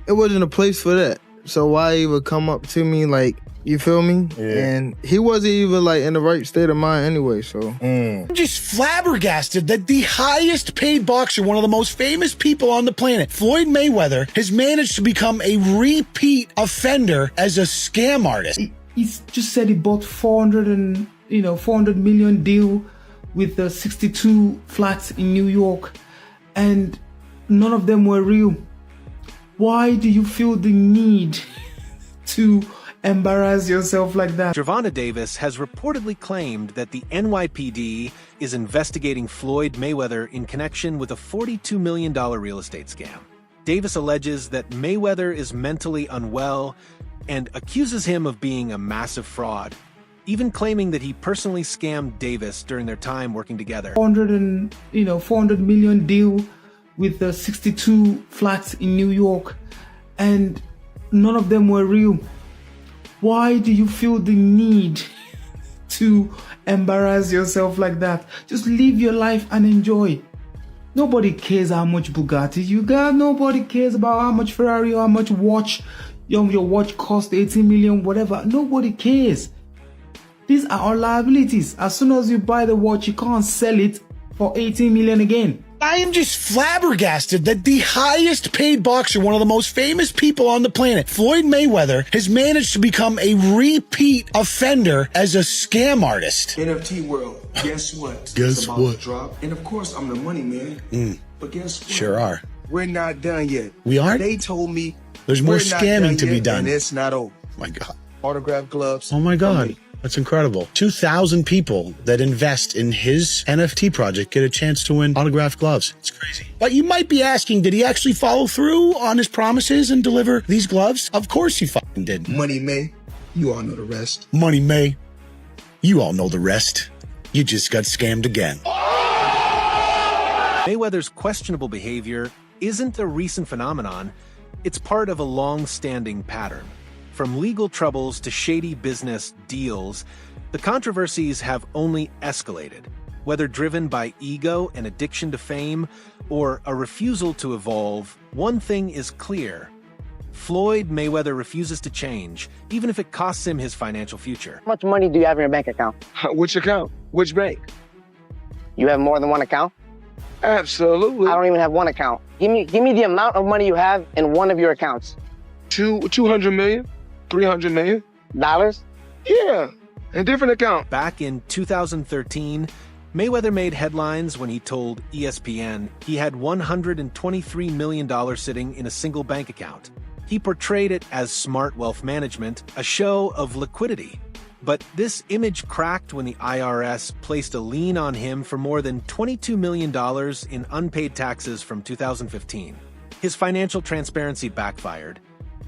it wasn't a place for that. So why he would come up to me like, you feel me? Yeah. And he wasn't even like in the right state of mind anyway, so. I'm just flabbergasted that the highest paid boxer, one of the most famous people on the planet, Floyd Mayweather, has managed to become a repeat offender as a scam artist. He just said he bought 400 million deal with the 62 flats in New York, and none of them were real. Why do you feel the need to embarrass yourself like that? Gervonta Davis has reportedly claimed that the NYPD is investigating Floyd Mayweather in connection with a $42 million real estate scam. Davis alleges that Mayweather is mentally unwell and accuses him of being a massive fraud, even claiming that he personally scammed Davis during their time working together. 400 million deal with the 62 flats in New York, and none of them were real. Why do you feel the need to embarrass yourself like that? Just live your life and enjoy. Nobody cares how much Bugatti you got. Nobody cares about how much Ferrari or how much watch your watch cost, 18 million, whatever. Nobody cares. These are all liabilities. As soon as you buy the watch, you can't sell it for 18 million again. I am just flabbergasted that the highest paid boxer, one of the most famous people on the planet, Floyd Mayweather, has managed to become a repeat offender as a scam artist. NFT world, guess what? Guess it's about what? to drop. And of course, I'm the money man. But guess what? Sure are. We're not done yet. We aren't? They told me There's more we're not scamming done to be yet, done. And it's not over. Oh my God. Autograph gloves. Oh my for God. me. That's incredible. 2,000 people that invest in his NFT project get a chance to win autographed gloves. It's crazy. But you might be asking, did he actually follow through on his promises and deliver these gloves? Of course he fucking did. Money May, you all know the rest. Money May, you all know the rest. You just got scammed again. Mayweather's questionable behavior isn't a recent phenomenon. It's part of a long-standing pattern. From legal troubles to shady business deals, the controversies have only escalated. Whether driven by ego and addiction to fame, or a refusal to evolve, one thing is clear. Floyd Mayweather refuses to change, even if it costs him his financial future. How much money do you have in your bank account? Which account? Which bank? You have more than one account? Absolutely. I don't even have one account. Give me the amount of money you have in one of your accounts. 200 million? 300 million? Dollars? Yeah, in different account. Back in 2013, Mayweather made headlines when he told ESPN he had $123 million sitting in a single bank account. He portrayed it as smart wealth management, a show of liquidity. But this image cracked when the IRS placed a lien on him for more than $22 million in unpaid taxes from 2015. His financial transparency backfired,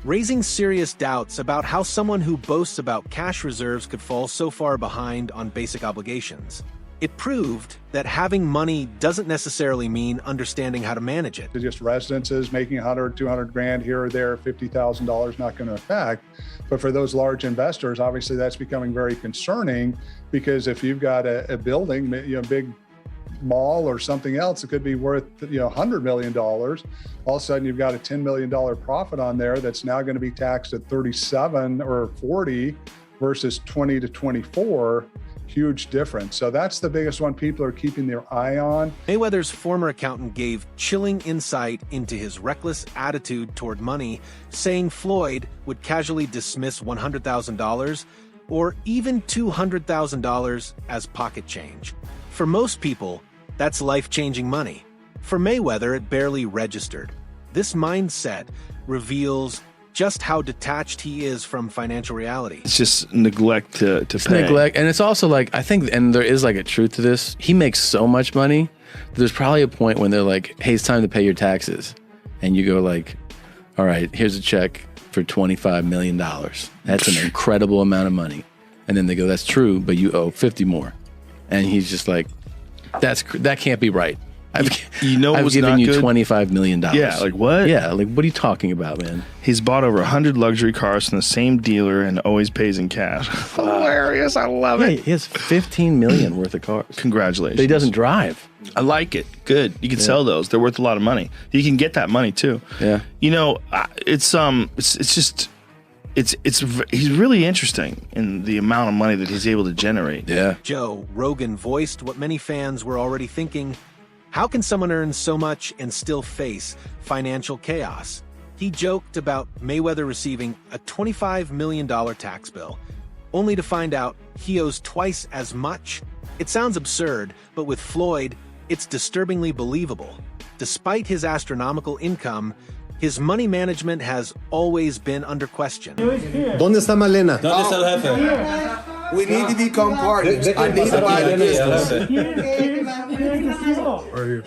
raising serious doubts about how someone who boasts about cash reserves could fall so far behind on basic obligations. It proved that having money doesn't necessarily mean understanding how to manage it. Just residences making 100, 200 grand here or there, $50,000 not going to affect. But for those large investors, obviously that's becoming very concerning, because if you've got a building, big mall or something else, it could be worth $100 million. All of a sudden you've got a $10 million profit on there that's now going to be taxed at 37 or 40 versus 20 to 24. Huge difference. So that's the biggest one people are keeping their eye on. Mayweather's former accountant gave chilling insight into his reckless attitude toward money, saying Floyd would casually dismiss $100,000 or even $200,000 as pocket change. For most people, that's life-changing money. For Mayweather, it barely registered. This mindset reveals just how detached he is from financial reality. It's just neglect to pay. Neglect, and it's also like, I think, and there is like a truth to this, he makes so much money, there's probably a point when they're like, hey, it's time to pay your taxes. And you go like, all right, here's a check for $25 million. That's an incredible amount of money. And then they go, that's true, but you owe 50 more. And he's just like, that can't be right. You know I've what's given not you good? $25 million. Yeah, like what? Yeah, like what are you talking about, man? He's bought over 100 luxury cars from the same dealer and always pays in cash. Hilarious. I love Yeah, it. he has $15 million worth of cars. Congratulations. But he doesn't drive. I like it. Good. You can sell those. They're worth a lot of money. You can get that money too. Yeah. You know, it's just he's really interesting in the amount of money that he's able to generate. Yeah. Joe Rogan voiced what many fans were already thinking. How can someone earn so much and still face financial chaos? He joked about Mayweather receiving a $25 million tax bill, only to find out he owes twice as much. It sounds absurd, but with Floyd, it's disturbingly believable. Despite his astronomical income, his money management has always been under question. ¿Dónde está Malena? ¿Dónde está el jefe? We need to become partners. I need to buy the business.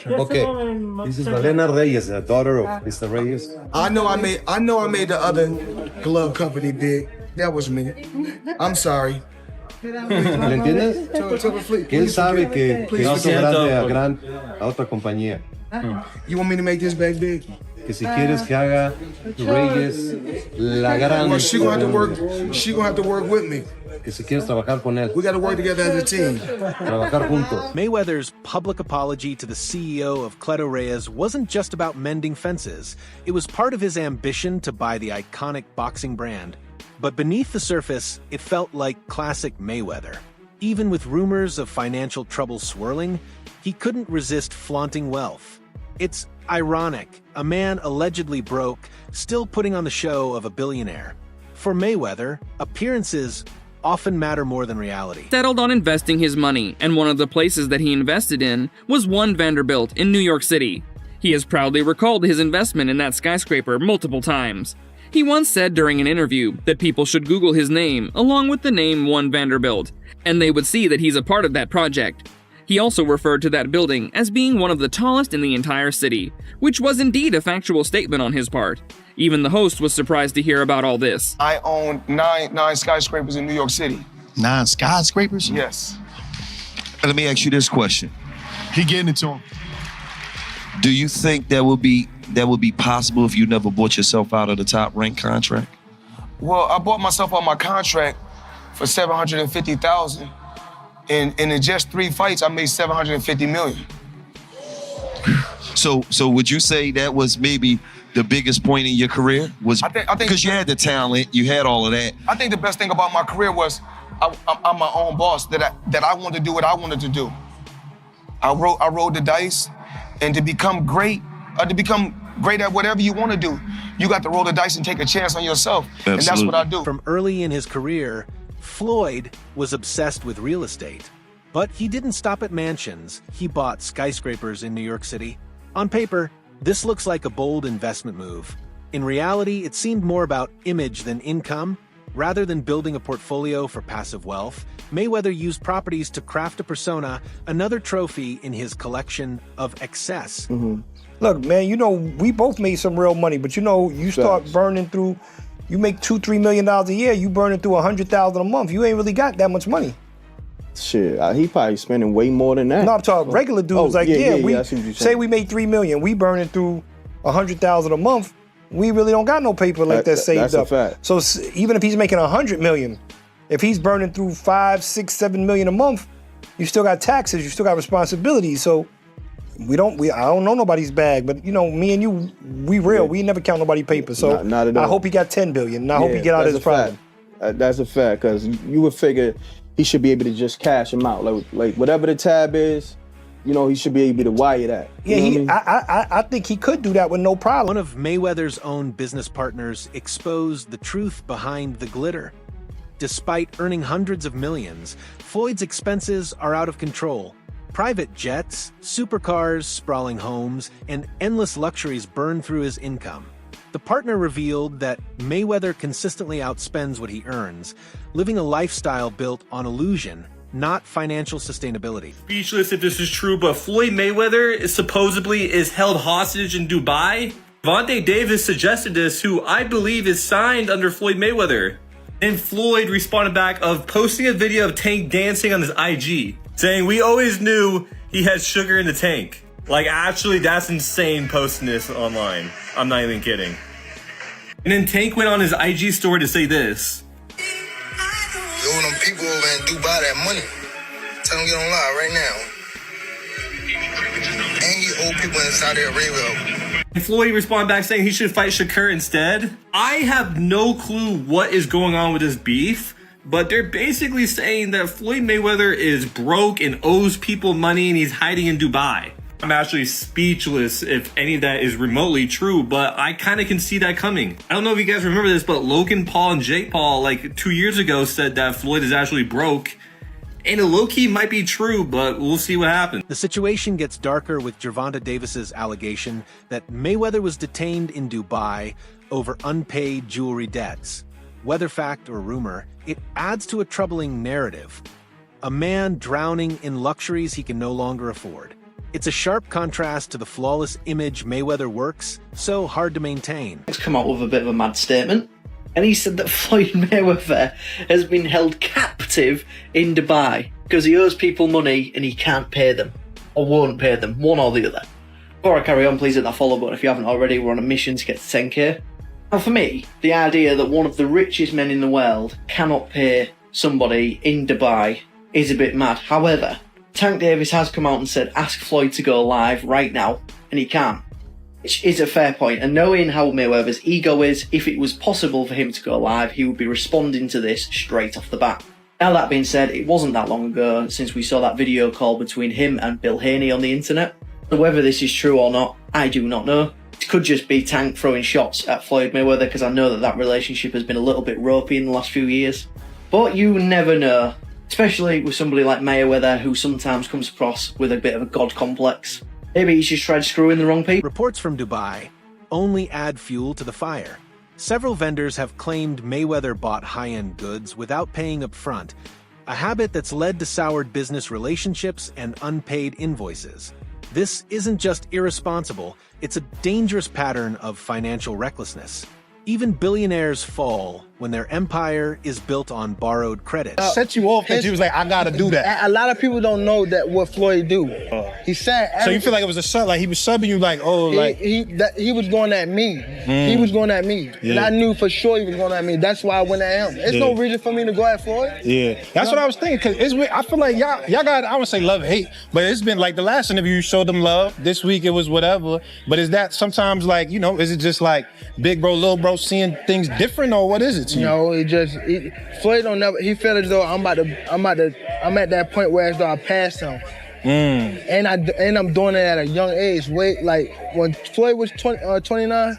Okay. This is Malena Reyes, the daughter of Mr. Reyes. I know I made the other glove company big. That was me. I'm sorry. ¿Le entiendes? Que él sabe que hizo grande a otra compañía. You want me to make this bag big? Que si quieres que haga Reyes la grande. Well, she gonna have to work with me. Que si quieres trabajar con él. We got to work together as a team. Trabajar juntos. Mayweather's public apology to the CEO of Cleto Reyes wasn't just about mending fences. It was part of his ambition to buy the iconic boxing brand. But beneath the surface, it felt like classic Mayweather. Even with rumors of financial trouble swirling, he couldn't resist flaunting wealth. It's ironic, a man allegedly broke, still putting on the show of a billionaire. For Mayweather, appearances often matter more than reality. Settled on investing his money, and one of the places that he invested in was One Vanderbilt in New York City. He has proudly recalled his investment in that skyscraper multiple times. He once said during an interview that people should Google his name along with the name One Vanderbilt, and they would see that he's a part of that project. He also referred to that building as being one of the tallest in the entire city, which was indeed a factual statement on his part. Even the host was surprised to hear about all this. I own nine skyscrapers in New York City. 9 skyscrapers? Yes. Let me ask you this question. He getting it to him. Do you think that would be possible if you never bought yourself out of the top rank contract? Well, I bought myself on my contract for $750,000, and in just 3 fights, I made $750 million. So would you say that was maybe the biggest point in your career? Was I think because you had the talent, you had all of that. I think the best thing about my career was I'm my own boss. That I wanted to do what I wanted to do. I rolled the dice, and to become great at whatever you want to do, you got to roll the dice and take a chance on yourself. Absolutely. And that's what I do. From early in his career, Floyd was obsessed with real estate. But he didn't stop at mansions. He bought skyscrapers in New York City. On paper, this looks like a bold investment move. In reality, it seemed more about image than income. Rather than building a portfolio for passive wealth, Mayweather used properties to craft a persona, another trophy in his collection of excess. Mm-hmm. Look, man, you know, we both made some real money, but you know, you start burning through, you make $2-3 million a year, you burning through $100,000 a month. You ain't really got that much money. Shit, he probably spending way more than that. No, I'm talking regular dudes. We say we made $3 million, we burning through $100,000 a month. We really don't got no paper like that saved up. That's a fact. So even if he's making $100 million, if he's burning through $5, $6, $7 million a month, you still got taxes, you still got responsibilities. So I don't know nobody's bag, but you know, me and you, we real. We never count nobody's paper. So not at all. I hope he got $10 billion. And I hope he get out of his problem. That's a fact, because you would figure he should be able to just cash him out. Like whatever the tab is, you know, he should be able to wire that. Yeah, I think he could do that with no problem. One of Mayweather's own business partners exposed the truth behind the glitter. Despite earning hundreds of millions, Floyd's expenses are out of control. Private jets, supercars, sprawling homes, and endless luxuries burn through his income. The partner revealed that Mayweather consistently outspends what he earns, living a lifestyle built on illusion, not financial sustainability. Speechless if this is true, but Floyd Mayweather supposedly is held hostage in Dubai. Gervonta Davis suggested this, who I believe is signed under Floyd Mayweather. And Floyd responded back of posting a video of Tank dancing on his IG, saying, "We always knew he had sugar in the tank." Like, actually, that's insane posting this online. I'm not even kidding. And then Tank went on his IG story to say this. Yo, them people over in Dubai that money. Tell them get on live right now. And you old people in Saudi Arabia. And Floyd responded back saying he should fight Shakur instead. I have no clue what is going on with this beef, but they're basically saying that Floyd Mayweather is broke and owes people money and he's hiding in Dubai. I'm actually speechless if any of that is remotely true, but I kind of can see that coming. I don't know if you guys remember this, but Logan Paul and Jake Paul, like 2 years ago, said that Floyd is actually broke. And it low-key might be true, but we'll see what happens. The situation gets darker with Gervonta Davis's allegation that Mayweather was detained in Dubai over unpaid jewelry debts. Whether fact or rumor, it adds to a troubling narrative. A man drowning in luxuries he can no longer afford. It's a sharp contrast to the flawless image Mayweather works, so hard to maintain. He's come out with a bit of a mad statement, and he said that Floyd Mayweather has been held captive in Dubai because he owes people money and he can't pay them, or won't pay them, one or the other. Before I carry on, please hit that follow button if you haven't already. We're on a mission to get to 10k. Now for me, the idea that one of the richest men in the world cannot pay somebody in Dubai is a bit mad. However, Tank Davis has come out and said, ask Floyd to go live right now, and he can't. Which is a fair point, and knowing how Mayweather's ego is, if it was possible for him to go live, he would be responding to this straight off the bat. Now that being said, it wasn't that long ago since we saw that video call between him and Bill Haney on the internet. Whether this is true or not, I do not know. It could just be Tank throwing shots at Floyd Mayweather, because I know that that relationship has been a little bit ropey in the last few years. But you never know. Especially with somebody like Mayweather, who sometimes comes across with a bit of a god complex. Maybe he's just tried screwing the wrong people. Reports from Dubai only add fuel to the fire. Several vendors have claimed Mayweather bought high-end goods without paying up front, a habit that's led to soured business relationships and unpaid invoices. This isn't just irresponsible, it's a dangerous pattern of financial recklessness. Even billionaires fall when their empire is built on borrowed credit. Set you off that you was like, I gotta do that. A lot of people don't know that what Floyd do. He said. So you feel like it was a sub, like he was subbing you, like, oh, like he was going at me. He was going at me, and I knew for sure he was going at me. That's why I went at him. There's no reason for me to go at Floyd. Yeah, that's what I was thinking. Cause it's weird. I feel like y'all got, I would say love hate, but it's been like the last interview you showed them love. This week it was whatever. But is that sometimes like, you know, is it just like big bro, little bro seeing things different, or what is it to you? No, Floyd don't never. He felt as though I'm at that point where as though I passed him. And I'm doing it at a young age. Wait, like when Floyd was 29,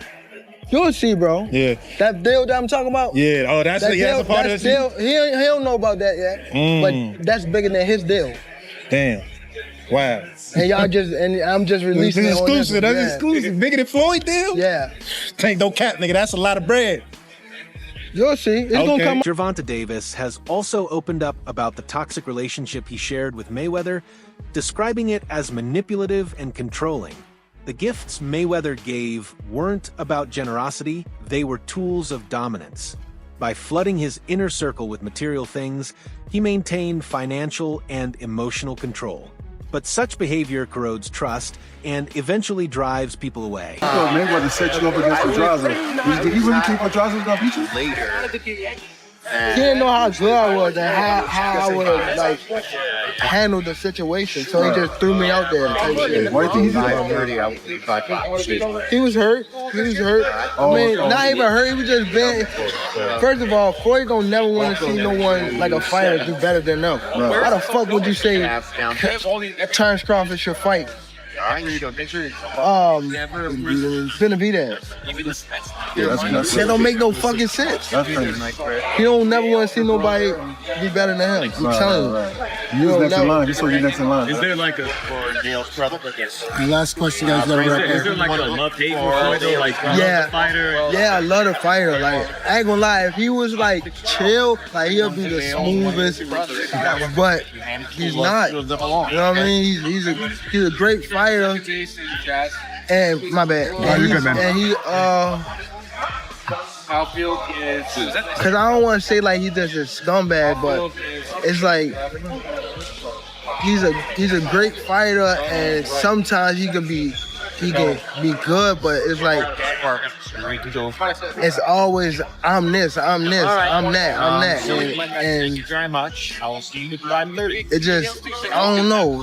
you'll see, bro. Yeah. That deal that I'm talking about. Yeah. Oh, that's a part of the deal. He don't know about that yet. But that's bigger than his deal. Damn. Wow. And I'm just releasing it. Exclusive. That's exclusive. Bigger than Floyd deal? Yeah. Tank, don't cap, nigga. That's a lot of bread. You'll see. It's gonna come. Gervonta Davis has also opened up about the toxic relationship he shared with Mayweather, describing it as manipulative and controlling. The gifts Mayweather gave weren't about generosity, they were tools of dominance. By flooding his inner circle with material things, he maintained financial and emotional control. But such behavior corrodes trust and eventually drives people away. Mayweather set you up against Pedraza. Did you really think Pedraza was gonna beat you? Later. He didn't know how good I was and how I would like handle the situation, so he just threw me out there. Why do you think he did that? He was hurt. I mean, not even hurt. He was just bad. First of all, Floyd don't never want to see no one like a fighter do better than them. Right. Why the fuck would you say Terrence Crawford should fight? Benavidez. That don't make no fucking sense. He don't never want to see nobody be better than him. I'm telling you. You was next in line. He saw you next in line. Is there like a The last question, guys. Is there like a love-hate for Floyd? Like, yeah, I love the fighter. Like, I ain't gonna lie. If he was like chill, like he'll be the smoothest. But he's not. You know what I mean? He's a great fighter. And my bad. And he Outfield is because I don't want to say like he's just a scumbag, but it's like he's a great fighter, and sometimes he can be good, but it's like it's always I'm this, I'm that, and thank you very much. I will see you at 9:30. It just I don't know.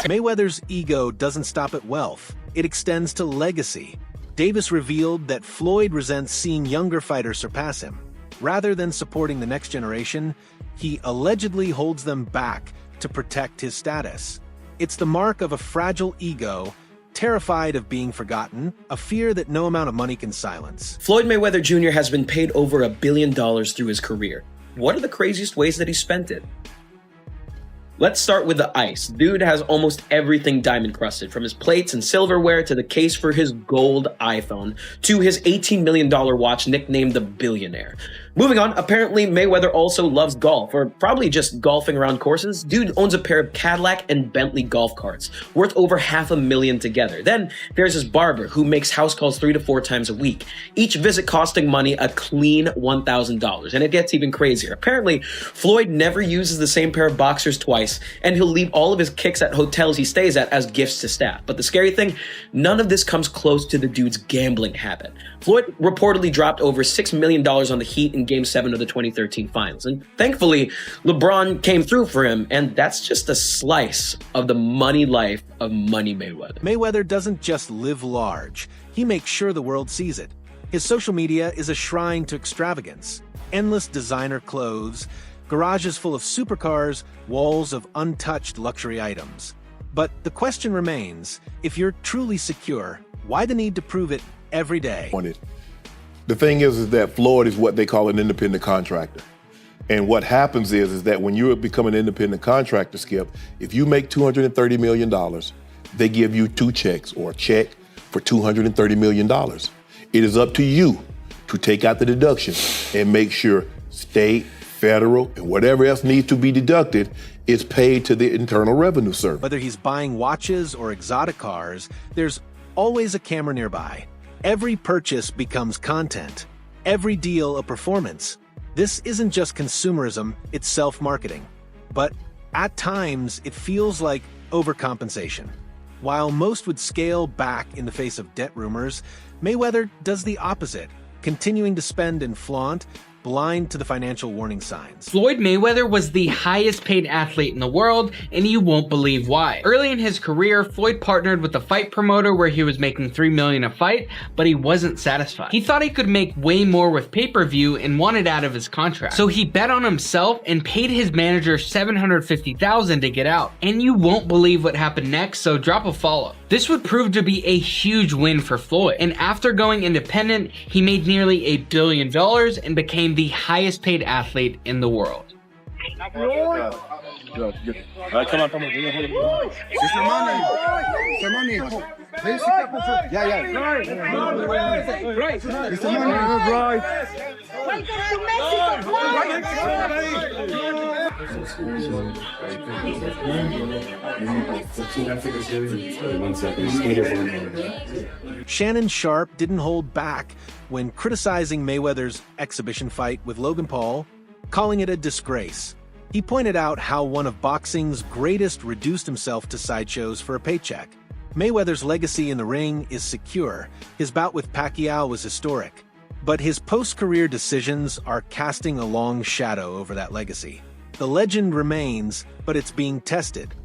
Mayweather's ego doesn't stop at wealth. It extends to legacy. Davis revealed that Floyd resents seeing younger fighters surpass him. Rather than supporting the next generation, he allegedly holds them back to protect his status. It's the mark of a fragile ego, terrified of being forgotten, a fear that no amount of money can silence. Floyd Mayweather Jr. has been paid over $1 billion through his career. What are the craziest ways that he spent it? Let's start with the ice. Dude has almost everything diamond crusted, from his plates and silverware to the case for his gold iPhone to his $18 million watch nicknamed the Billionaire. Moving on, apparently Mayweather also loves golf, or probably just golfing around courses. Dude owns a pair of Cadillac and Bentley golf carts, worth over $500,000 together. Then there's his barber, who makes house calls 3 to 4 times a week, each visit costing money a clean $1,000. And it gets even crazier. Apparently, Floyd never uses the same pair of boxers twice, and he'll leave all of his kicks at hotels he stays at as gifts to staff. But the scary thing, none of this comes close to the dude's gambling habit. Floyd reportedly dropped over $6 million on the Heat in Game 7 of the 2013 finals. And thankfully, LeBron came through for him, and that's just a slice of the money life of Money Mayweather. Mayweather doesn't just live large, he makes sure the world sees it. His social media is a shrine to extravagance. Endless designer clothes, garages full of supercars, walls of untouched luxury items. But the question remains, if you're truly secure, why the need to prove it every day? The thing is that Floyd is what they call an independent contractor. And what happens is that when you become an independent contractor, Skip, if you make $230 million, they give you 2 checks or a check for $230 million. It is up to you to take out the deduction and make sure state, federal, and whatever else needs to be deducted is paid to the Internal Revenue Service. Whether he's buying watches or exotic cars, there's always a camera nearby. Every purchase becomes content. Every deal a performance. This isn't just consumerism, it's self-marketing. But at times, it feels like overcompensation. While most would scale back in the face of debt rumors, Mayweather does the opposite, continuing to spend and flaunt, blind to the financial warning signs. Floyd Mayweather was the highest paid athlete in the world, and you won't believe why. Early in his career, Floyd partnered with a fight promoter where he was making $3 million a fight, but he wasn't satisfied. He thought he could make way more with pay-per-view and wanted out of his contract. So he bet on himself and paid his manager $750,000 to get out. And you won't believe what happened next, so drop a follow. This would prove to be a huge win for Floyd, and after going independent, he made nearly $1 billion and became the highest paid athlete in the world. Shannon Sharpe didn't hold back when criticizing Mayweather's exhibition fight with Logan Paul, calling it a disgrace. He pointed out how one of boxing's greatest reduced himself to sideshows for a paycheck. Mayweather's legacy in the ring is secure. His bout with Pacquiao was historic. But his post-career decisions are casting a long shadow over that legacy. The legend remains, but it's being tested.